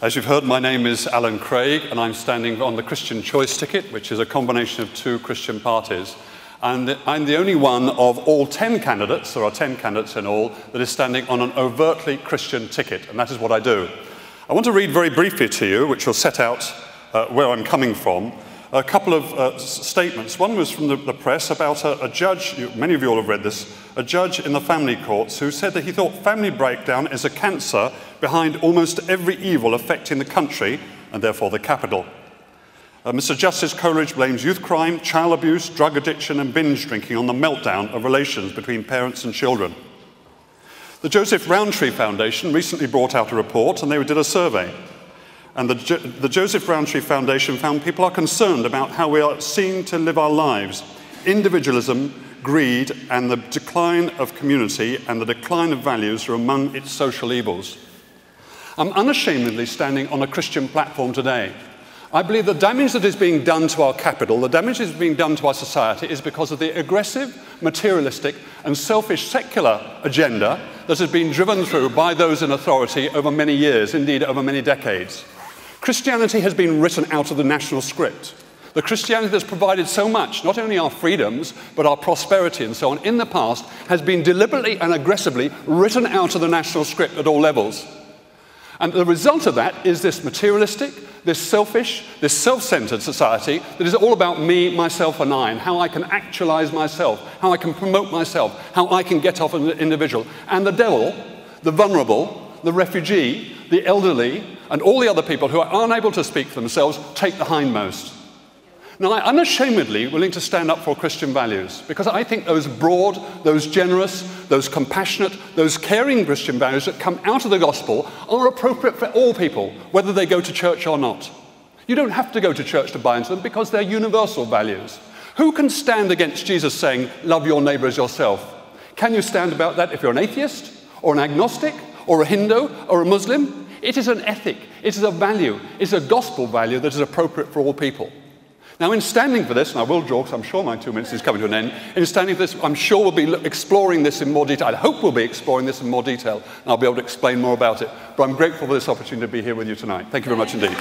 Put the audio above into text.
As you've heard, my name is Alan Craig, and I'm standing on the Christian Choice ticket, which is a combination of two Christian parties. And I'm the only one of all 10 candidates, there are 10 candidates in all, that is standing on an overtly Christian ticket, and that is what I do. I want to read very briefly to you, which will set out where I'm coming from, a couple of statements. One was from the press about a judge, many of you all have read this, a judge in the family courts who said that he thought family breakdown is a cancer behind almost every evil affecting the country and therefore the capital. Mr. Justice Coleridge blames youth crime, child abuse, drug addiction and binge drinking on the meltdown of relations between parents and children. The Joseph Rowntree Foundation recently brought out a report and they did a survey. And the Joseph Rowntree Foundation found people are concerned about how we are seen to live our lives. Individualism, greed, and the decline of community and the decline of values are among its social evils. I'm unashamedly standing on a Christian platform today. I believe the damage that is being done to our capital, the damage that is being done to our society is because of the aggressive, materialistic, and selfish secular agenda that has been driven through by those in authority over many years, indeed over many decades. Christianity has been written out of the national script. The Christianity that's provided so much, not only our freedoms, but our prosperity and so on, in the past, has been deliberately and aggressively written out of the national script at all levels. And the result of that is this materialistic, this selfish, this self-centered society that is all about me, myself, and I, and how I can actualize myself, how I can promote myself, how I can get off as an individual. And the devil, the vulnerable, the refugee, the elderly, and all the other people who are unable to speak for themselves take the hindmost. Now, I'm unashamedly willing to stand up for Christian values because I think those broad, those generous, those compassionate, those caring Christian values that come out of the gospel are appropriate for all people, whether they go to church or not. You don't have to go to church to buy into them because they're universal values. Who can stand against Jesus saying, love your neighbor as yourself? Can you stand about that if you're an atheist or an agnostic or a Hindu or a Muslim? It is an ethic, it is a value, it's a gospel value that is appropriate for all people. Now, in standing for this, and I will draw because I'm sure my 2 minutes is coming to an end, in standing for this, I'm sure we'll be exploring this in more detail. I hope we'll be exploring this in more detail, and I'll be able to explain more about it. But I'm grateful for this opportunity to be here with you tonight. Thank you very much indeed.